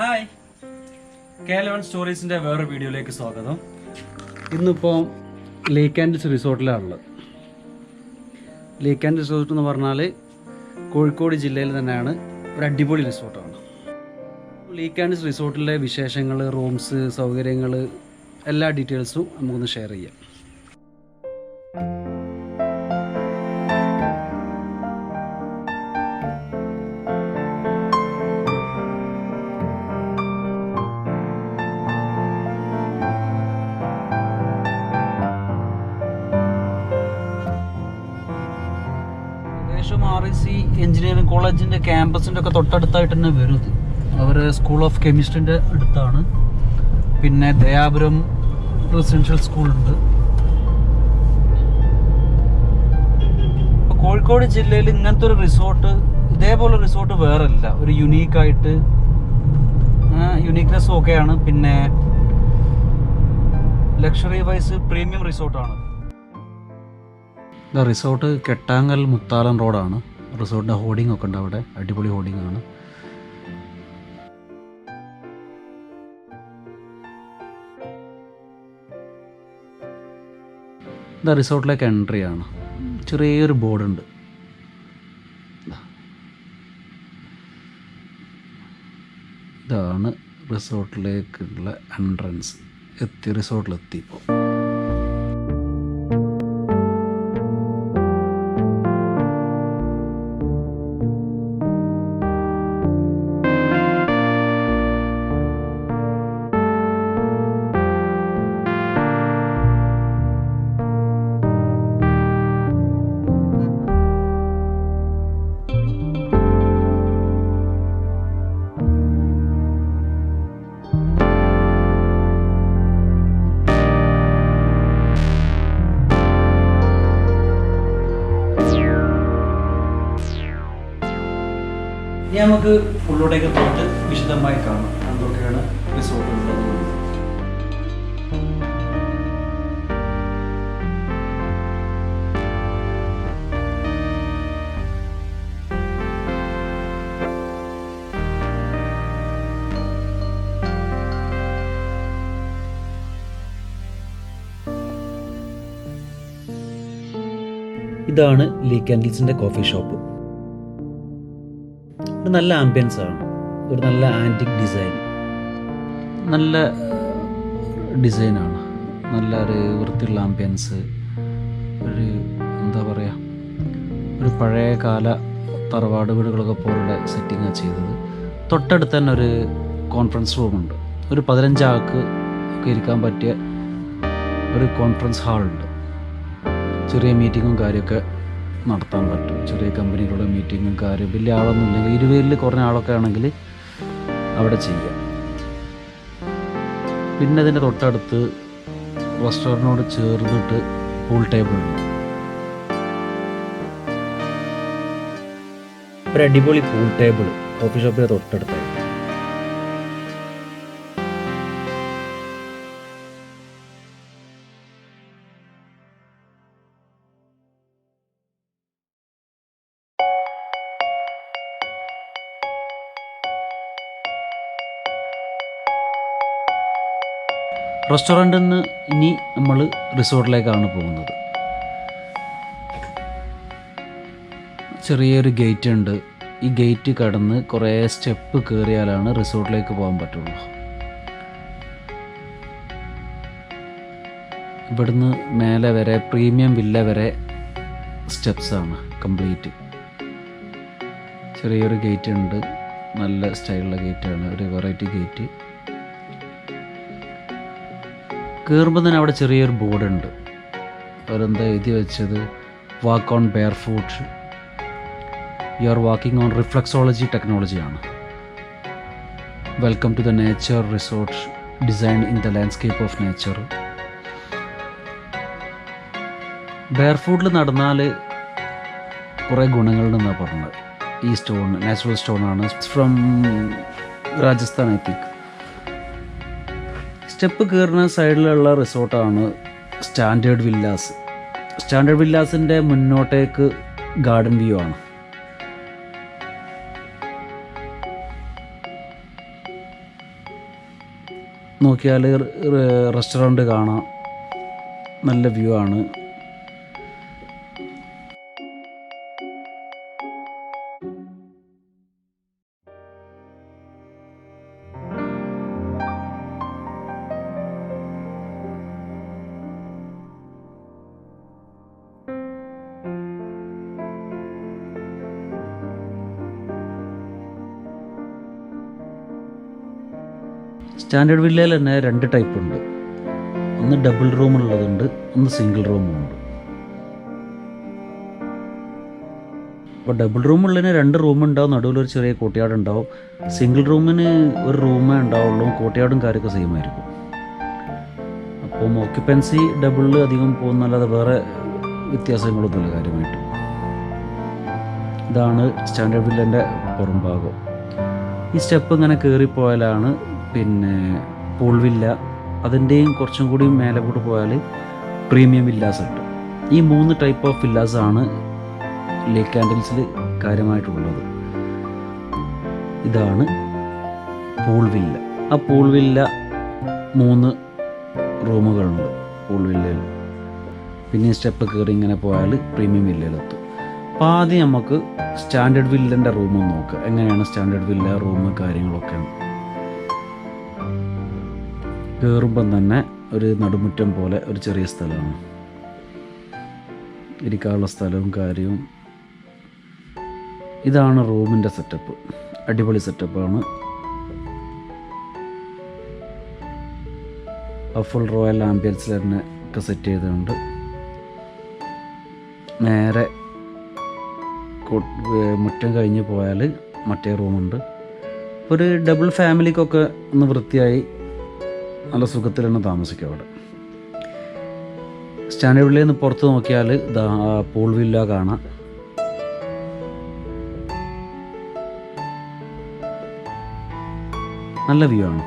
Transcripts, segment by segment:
Hi, Calicut സ്റ്റോറീസിൻ്റെ വേറൊരു വീഡിയോയിലേക്ക് സ്വാഗതം. ഇന്നിപ്പോൾ lecandles റിസോർട്ടിലാണുള്ളത്. lecandles റിസോർട്ട് എന്ന് പറഞ്ഞാൽ കോഴിക്കോട് ജില്ലയിൽ തന്നെയാണ് ഒരു അടിപൊളി റിസോർട്ടാണ്. lecandles റിസോർട്ടിലെ വിശേഷങ്ങൾ, റൂംസ്, സൗകര്യങ്ങൾ, എല്ലാ ഡീറ്റെയിൽസും നമുക്കൊന്ന് ഷെയർ ചെയ്യാം. REC എഞ്ചിനീയറിംഗ് കോളേജിൻ്റെ ക്യാമ്പസിൻ്റെ ഒക്കെ തൊട്ടടുത്തായിട്ട് തന്നെ വരും ഇത്. അവർ സ്കൂൾ ഓഫ് കെമിസ്ട്രിൻ്റെ അടുത്താണ്. പിന്നെ ദയാപുരം റെസിഡൻഷ്യൽ സ്കൂളുണ്ട്. ഇപ്പോൾ കോഴിക്കോട് ജില്ലയിൽ ഇങ്ങനത്തെ ഒരു റിസോർട്ട്, ഇതേപോലെ റിസോർട്ട് വേറെ ഇല്ല. ഒരു യുണീക്കായിട്ട് യുണീക്നെസ്സും ഒക്കെയാണ്. പിന്നെ ലക്ഷറി വൈസ് പ്രീമിയം റിസോർട്ടാണ്. റിസോർട്ട് കെട്ടാങ്ങൽ മുത്താലം റോഡാണ്. റിസോർട്ടിൻ്റെ ഹോർഡിംഗ് ഒക്കെ ഉണ്ട് അവിടെ. അടിപൊളി ഹോർഡിംഗ് ആണ്. ഇതാ റിസോർട്ടിലേക്ക് എൻട്രി ആണ്. ചെറിയൊരു ബോർഡുണ്ട്. ഇതാണ് റിസോർട്ടിലേക്കുള്ള എൻട്രൻസ്. റിസോർട്ടിലെത്തി ഇപ്പോൾ. ഇനി നമുക്ക് ഉള്ളോട്ടേക്ക് പോയിട്ട് വിശദമായി കാണാം എന്തൊക്കെയാണ് റിസോർട്ടുള്ളത്. ഇതാണ് lecandlesൻ്റെ കോഫി ഷോപ്പ്. ഒരു നല്ല ആംബിയൻസ് ആണ്. ഒരു നല്ല ആൻറ്റിക് ഡിസൈൻ, നല്ല ഡിസൈനാണ്. നല്ല ഒരു വൃത്തിയുള്ള ആംബിയൻസ്. ഒരു എന്താ പറയുക, ഒരു പഴയ കാല തറവാട് വീടുകളൊക്കെ പോലുള്ള സെറ്റിങ്ങാണ് ചെയ്തത്. തൊട്ടടുത്ത് തന്നെ ഒരു കോൺഫറൻസ് റൂമുണ്ട്. ഒരു 15 ആൾക്ക് ഒക്കെ ഇരിക്കാൻ പറ്റിയ ഒരു കോൺഫറൻസ് ഹാളുണ്ട്. ചെറിയ മീറ്റിങ്ങും കാര്യമൊക്കെ നടത്താൻ പറ്റും. ചെറിയ കമ്പനികളുടെ മീറ്റിങ്ങും കാര്യം. വലിയ ആളൊന്നും ഇല്ലെങ്കിൽ 20 കുറഞ്ഞ ആളൊക്കെ ആണെങ്കിൽ അവിടെ ചെയ്യാം. പിന്നെ അതിൻ്റെ തൊട്ടടുത്ത് റെസ്റ്റോറൻറ്റിനോട് ചേർന്നിട്ട് പൂൾ ടേബിൾ ഉണ്ട്. ഒരു അടിപൊളി പൂൾ ടേബിൾ കോഫി ഷോപ്പിൻ്റെ തൊട്ടടുത്തായി. റെസ്റ്റോറൻറ്റിൽ നിന്ന് ഇനി നമ്മൾ റിസോർട്ടിലേക്കാണ് പോകുന്നത്. ചെറിയൊരു ഗേറ്റ് ഉണ്ട്. ഈ ഗേറ്റ് കടന്ന് കുറേ സ്റ്റെപ്പ് കയറിയാലാണ് റിസോർട്ടിലേക്ക് പോകാൻ പറ്റുള്ളൂ. ഇവിടുന്ന് മേലെ വരെ പ്രീമിയം വില്ല വരെ സ്റ്റെപ്സാണ് കംപ്ലീറ്റ്. ചെറിയൊരു ഗേറ്റ് ഉണ്ട്. നല്ല സ്റ്റൈലുള്ള ഗേറ്റാണ്. ഒരു വെറൈറ്റി ഗേറ്റ്. കയറുമ്പോൾ തന്നെ അവിടെ ചെറിയൊരു ബോർഡുണ്ട്. അവരെന്താ എഴുതി വെച്ചത്, walk on bare foot, you are walking on reflexology ടെക്നോളജിയാണ്. Welcome to the nature resort design in the landscape of nature. Bare ഫുട്ടിൽ നടന്നാൽ കുറേ ഗുണങ്ങളുണ്ടെന്നാണ് പറഞ്ഞത്. ഈ സ്റ്റോൺ നാച്ചുറൽ സ്റ്റോണാണ്. From Rajasthan I think. Step കയറുന്ന സൈഡിലുള്ള റിസോർട്ടാണ് സ്റ്റാൻഡേർഡ് വില്ലാസ്. സ്റ്റാൻഡേർഡ് വില്ലാസിൻ്റെ മുന്നോട്ടേക്ക് ഗാർഡൻ വ്യൂ ആണ്. നോക്കിയാൽ റെസ്റ്റോറൻറ്റ് കാണാം, നല്ല വ്യൂ ആണ്. സ്റ്റാൻഡേർഡ് വില്ലയിൽ തന്നെ 2 ടൈപ്പ് ഉണ്ട്. ഒന്ന് ഡബിൾ റൂമുള്ളതുണ്ട്, ഒന്ന് സിംഗിൾ റൂമുണ്ട്. അപ്പോൾ ഡബിൾ റൂമുള്ളതിന് 2 റൂമുണ്ടാവും, നടുവിലൊരു ചെറിയ കോർട്ട്യാർഡ് ഉണ്ടാവും. സിംഗിൾ റൂമിന് ഒരു റൂമേ ഉണ്ടാവുള്ളൂ, കോർട്ട്യാർഡും കാര്യമൊക്കെ സെയിം ആയിരിക്കും. അപ്പം ഓക്യുപ്പൻസി ഡബിളിൽ അധികം പോകുന്നല്ലാതെ വേറെ വ്യത്യാസങ്ങളൊന്നുമില്ല കാര്യമായിട്ട്. ഇതാണ് സ്റ്റാൻഡേർഡ് വില്ലൻ്റെ പുറം ഭാഗം. ഈ സ്റ്റെപ്പ് ഇങ്ങനെ കയറിപ്പോയാലാണ് പിന്നെ പൂൾ വില്ല. അതിൻ്റെയും കുറച്ചും കൂടി മേലെ കൂടി പോയാൽ പ്രീമിയം വില്ലാസ് ഉണ്ട്. ഈ 3 ടൈപ്പ് ഓഫ് വില്ലാസാണ് ലേക്ക് കാൻഡിൽസിൽ കാര്യമായിട്ടുള്ളത്. ഇതാണ് പൂൾ വില്ല. ആ പൂൾ വില്ല 3 റൂമുകളുണ്ട് പൂൾ വില്ലയിൽ. പിന്നെ സ്റ്റെപ്പ് കയറി ഇങ്ങനെ പോയാൽ പ്രീമിയം വില്ലയിലെത്തും. അപ്പോൾ ആദ്യം നമുക്ക് സ്റ്റാൻഡേർഡ് വില്ലൻ്റെ റൂം നോക്കുക. എങ്ങനെയാണ് സ്റ്റാൻഡേർഡ് വില്ല റൂം കാര്യങ്ങളൊക്കെ. കയറുമ്പം തന്നെ ഒരു നടുമുറ്റം പോലെ ഒരു ചെറിയ സ്ഥലമാണ്, ഇരിക്കാനുള്ള സ്ഥലവും കാര്യവും. ഇതാണ് റൂമിൻ്റെ സെറ്റപ്പ്. അടിപൊളി സെറ്റപ്പാണ്. ഫുൾ റോയൽ ആംബിയൻസിൽ തന്നെ ഒക്കെ സെറ്റ് ചെയ്തിട്ടുണ്ട്. നേരെ മുറ്റം കഴിഞ്ഞ് പോയാൽ മറ്റേ റൂമുണ്ട്. ഒരു ഡബിൾ ഫാമിലിക്കൊക്കെ ഒന്ന് വൃത്തിയായി നല്ല സുഖത്തിൽ തന്നെ താമസിക്കും അവിടെ. സ്റ്റാൻഡേർഡ് വില്ലയിൽ നിന്ന് പുറത്ത് നോക്കിയാൽ പൂൾ വില്ല കാണാം. നല്ല വ്യൂ ആണ്.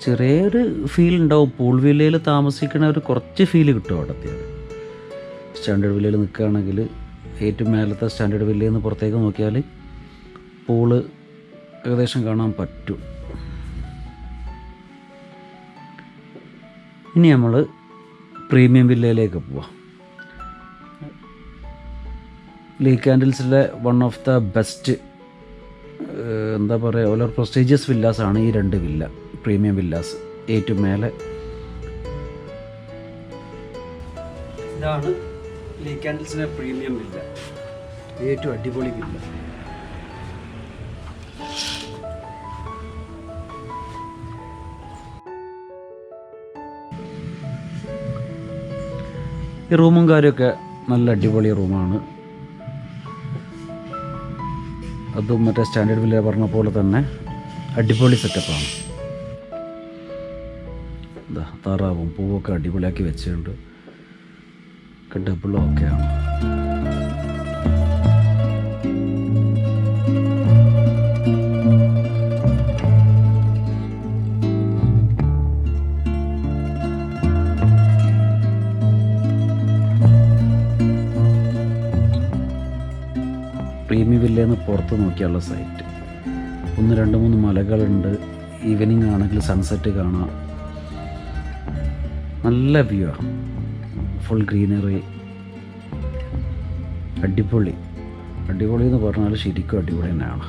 ചെറിയൊരു ഫീൽ ഉണ്ടാവും. പൂൾ വില്ലയിൽ താമസിക്കണ ഒരു കുറച്ച് ഫീൽ കിട്ടും അവിടെ എത്തിയാൽ. സ്റ്റാൻഡേർഡ് വില്ലയിൽ നിൽക്കുകയാണെങ്കിൽ ഏറ്റവും മേലത്തെ സ്റ്റാൻഡേർഡ് വില്ലയിൽ നിന്ന് പുറത്തേക്ക് നോക്കിയാൽ പൂള് ഏകദേശം കാണാൻ പറ്റും. ഇനി നമ്മൾ പ്രീമിയം വില്ലയിലേക്ക് പോവാം. ലേക്ക് കാൻഡിൽസിലെ വൺ ഓഫ് ദ ബെസ്റ്റ് എന്താ പറയുക, വളരെ പ്രസ്റ്റീജിയസ് വില്ലാസാണ് ഈ 2 വില്ല, പ്രീമിയം വില്ലാസ്. ഏറ്റവും മേലെ ഇതാണ് ലേക്ക് കാൻഡിൽസിലെ പ്രീമിയം വില്ല, ഏറ്റവും അടിപൊളി വില്ല. ഈ റൂമും കാര്യമൊക്കെ നല്ല അടിപൊളി റൂമാണ്. അതും മറ്റേ സ്റ്റാൻഡേർഡ് വില്ല പറഞ്ഞ പോലെ തന്നെ അടിപൊളി സെറ്റപ്പാണ്. താറാവും പൂവൊക്കെ അടിപൊളിയാക്കി വെച്ചിട്ടുണ്ട്. ഡബിളും ഒക്കെയാണ്. പ്രീമിയം വില്ലയിൽ നിന്ന് പുറത്ത് നോക്കിയുള്ള സൈറ്റ് 1, 2, 3 മലകളുണ്ട്. ഈവനിങ് ആണെങ്കിൽ സൺസെറ്റ് കാണാം. നല്ല വ്യൂ ആണ്. Full greenery. അടിപൊളി. അടിപൊളി എന്ന് പറഞ്ഞാൽ ശരിക്കും അടിപൊളി തന്നെയാണ്.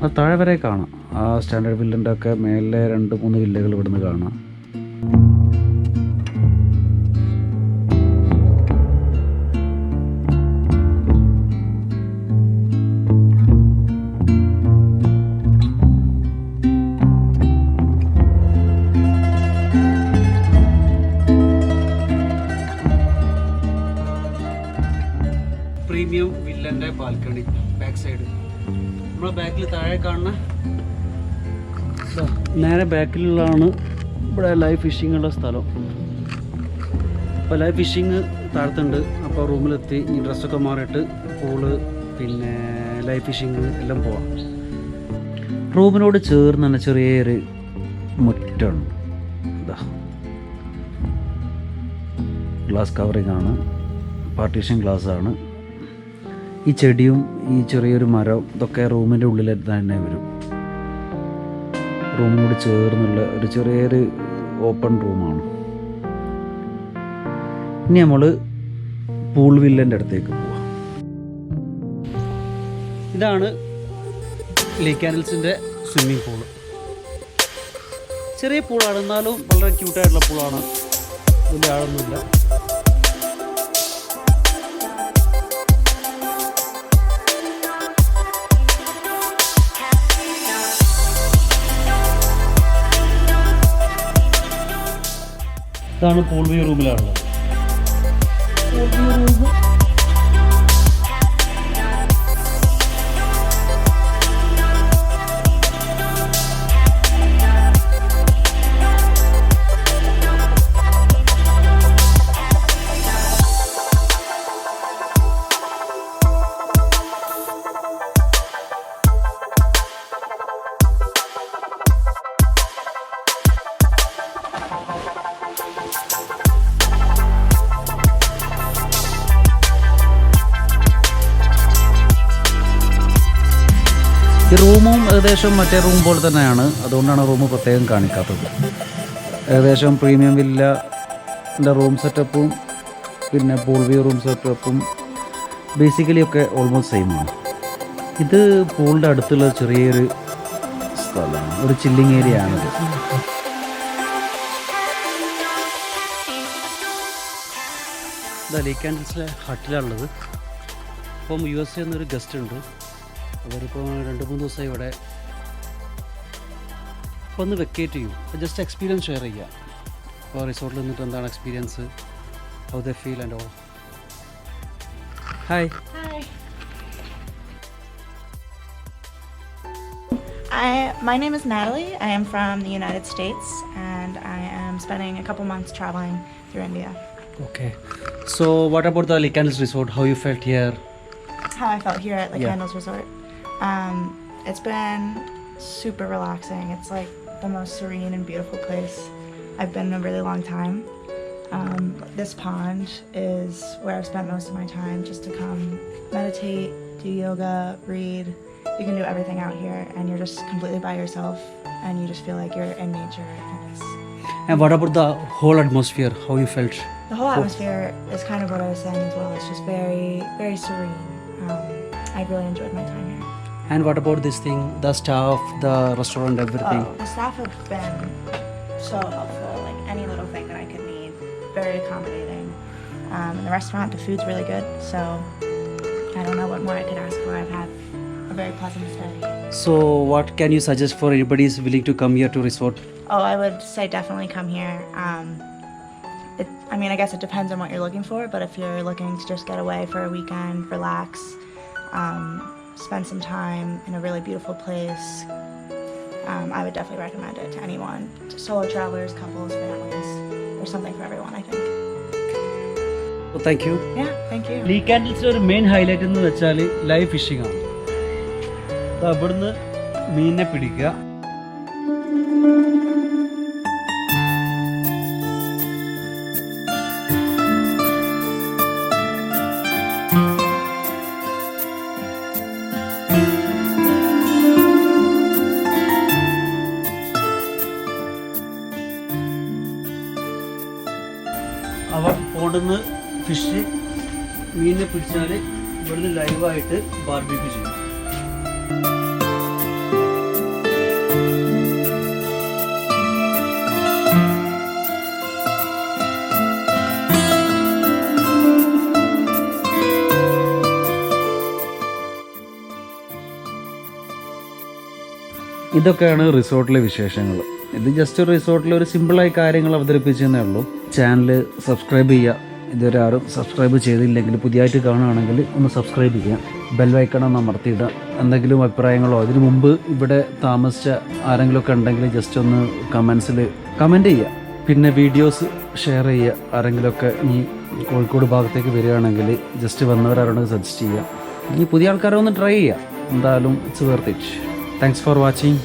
ആ താഴെ വരെ കാണാം. ആ സ്റ്റാൻഡേർഡ് വില്ലൻ്റെ ഒക്കെ മേലെ 2, 3 വില്ലകൾ ഇവിടുന്ന് കാണാം. പ്രീമിയം വില്ലൻ്റെ ബാൽക്കണി ബാക്ക് സൈഡ്. നമ്മളെ ബാക്കിൽ താഴെ കാണുന്ന നേരെ ബാക്കിലുള്ളതാണ് ഇവിടെ ലൈവ് ഫിഷിംഗ് ഉള്ള സ്ഥലം. അപ്പോൾ ലൈവ് ഫിഷിങ് താഴത്തുണ്ട്. അപ്പോൾ റൂമിലെത്തി ഈ ഡ്രസ്സൊക്കെ മാറിയിട്ട് പൂള് പിന്നെ ലൈവ് ഫിഷിങ് എല്ലാം പോവാം. റൂമിനോട് ചേർന്ന് തന്നെ ചെറിയൊരു മുറ്റമാണ്. എന്താ ഗ്ലാസ് കവറിങ് ആണ്, പാർട്ടീഷൻ ഗ്ലാസ് ആണ്. ഈ ചെടിയും ഈ ചെറിയൊരു മരം ഇതൊക്കെ റൂമിൻ്റെ ഉള്ളിൽ തന്നെ വരും. റൂമിനോട് ചേർന്നുള്ള ഒരു ചെറിയൊരു ഓപ്പൺ റൂമാണ്. ഇനി നമ്മൾ പൂൾ വില്ലൻ്റെ അടുത്തേക്ക് പോവാം. ഇതാണ് ലെക്കാൻഡൽസിൻ്റെ സ്വിമ്മിംഗ് പൂള്. ചെറിയ പൂളാണ്, എന്നാലും വളരെ ക്യൂട്ടായിട്ടുള്ള പൂളാണ്. വലിയ ആളൊന്നുമില്ല. ഇതാണ് പൂൾ വ്യൂ റൂമിലാണുള്ളത്. ഈ റൂമും ഏകദേശം മറ്റേ റൂം പോലെ തന്നെയാണ്. അതുകൊണ്ടാണ് റൂം പ്രത്യേകം കാണിക്കാത്തത്. ഏകദേശം പ്രീമിയം വില്ലൻ്റെ റൂം സെറ്റപ്പും പിന്നെ പൂൾ വ്യൂ റൂം സെറ്റപ്പും ബേസിക്കലി ഒക്കെ ഓൾമോസ്റ്റ് സെയിമാണ്. ഇത് പൂളിൻ്റെ അടുത്തുള്ള ചെറിയൊരു സ്ഥലമാണ്, ഒരു ചില്ലിങ് ഏരിയ ആണിത്. ഇതാ ലെക്കാൻഡൽസിലെ ഹട്ടിലാണുള്ളത്. ഇപ്പം USA എന്നൊരു ഗസ്റ്റ് ഉണ്ട്. അവരിപ്പോൾ 2-3 ദിവസമായി ഇവിടെ. അപ്പോൾ ഒന്ന് വെക്കേറ്റ് ചെയ്യും. അപ്പോൾ ജസ്റ്റ് എക്സ്പീരിയൻസ് ഷെയർ ചെയ്യുക. അപ്പോൾ റിസോർട്ടിൽ നിന്നിട്ട് എന്താണ് experience, how they feel and all. Hi. My name is Natalie. I am from the United States and I am spending a couple months traveling through India. Okay. So what about the lecandles resort? How you felt here? How I felt here at lecandles Resort. It's been super relaxing. It's like the most serene and beautiful place I've been in a really long time. This pond is where I've spent most of my time, just to come meditate, do yoga, read. You can do everything out here and you're just completely by yourself and you just feel like you're in nature. And what about the whole atmosphere? How you felt? The whole atmosphere is kind of what I was saying as well. It's just very, very serene. I really enjoyed my time here. And what about this thing, the staff, the restaurant, everything? Oh, the staff have been so helpful. Like any little thing that I could need, very accommodating. In the restaurant, the food's really good. So I don't know what more I could ask for. I've had a very pleasant stay. So what can you suggest for anybody who's willing to come here to resort? Oh, I would say definitely come here. I guess it depends on what you're looking for, but if you're looking to just get away for a weekend, relax, spend some time in a really beautiful place, I would definitely recommend it to anyone. To solo travelers, couples, families. There's something for everyone, I think. So thank you. Yeah, thank you. ലെക്കാൻഡൽസിലെ ഒരു main highlight എന്ന് വെച്ചാൽ live phishing ആണ്. അവിടുന്ന് മീനിനെ പിടിക്കുക, അവർ പോണ്ടുന്ന് fish മീനിനെ പിടിച്ചാൽ ഇവിടുന്ന് ലൈവായിട്ട് ബാർബിക്യൂ ചെയ്യും. ഇതൊക്കെയാണ് റിസോർട്ടിലെ വിശേഷങ്ങൾ. ഇത് ജസ്റ്റ് ഒരു റിസോർട്ടിൽ ഒരു സിമ്പിളായി കാര്യങ്ങൾ അവതരിപ്പിച്ചെന്നേ ഉള്ളൂ. ചാനൽ സബ്സ്ക്രൈബ് ചെയ്യുക. ഇതുവരെ ആരും സബ്സ്ക്രൈബ് ചെയ്തില്ലെങ്കിൽ പുതിയതായിട്ട് കാണുകയാണെങ്കിൽ ഒന്ന് സബ്സ്ക്രൈബ് ചെയ്യുക. ബെൽ ഐക്കൺ അമർത്തിയിടുക. എന്തെങ്കിലും അഭിപ്രായങ്ങളോ ഇതിനു മുമ്പ് ഇവിടെ താമസിച്ച ആരെങ്കിലുമൊക്കെ ഉണ്ടെങ്കിൽ ജസ്റ്റ് ഒന്ന് കമൻറ്റ് ചെയ്യുക. പിന്നെ വീഡിയോസ് ഷെയർ ചെയ്യുക. ആരെങ്കിലുമൊക്കെ ഈ കോഴിക്കോട് ഭാഗത്തേക്ക് വരികയാണെങ്കിൽ ജസ്റ്റ് വന്നവരാരോട് സജസ്റ്റ് ചെയ്യുക. ഇനി പുതിയ ആൾക്കാരെ ഒന്ന് ട്രൈ ചെയ്യുക. എന്തായാലും it's worth it. Thanks for watching.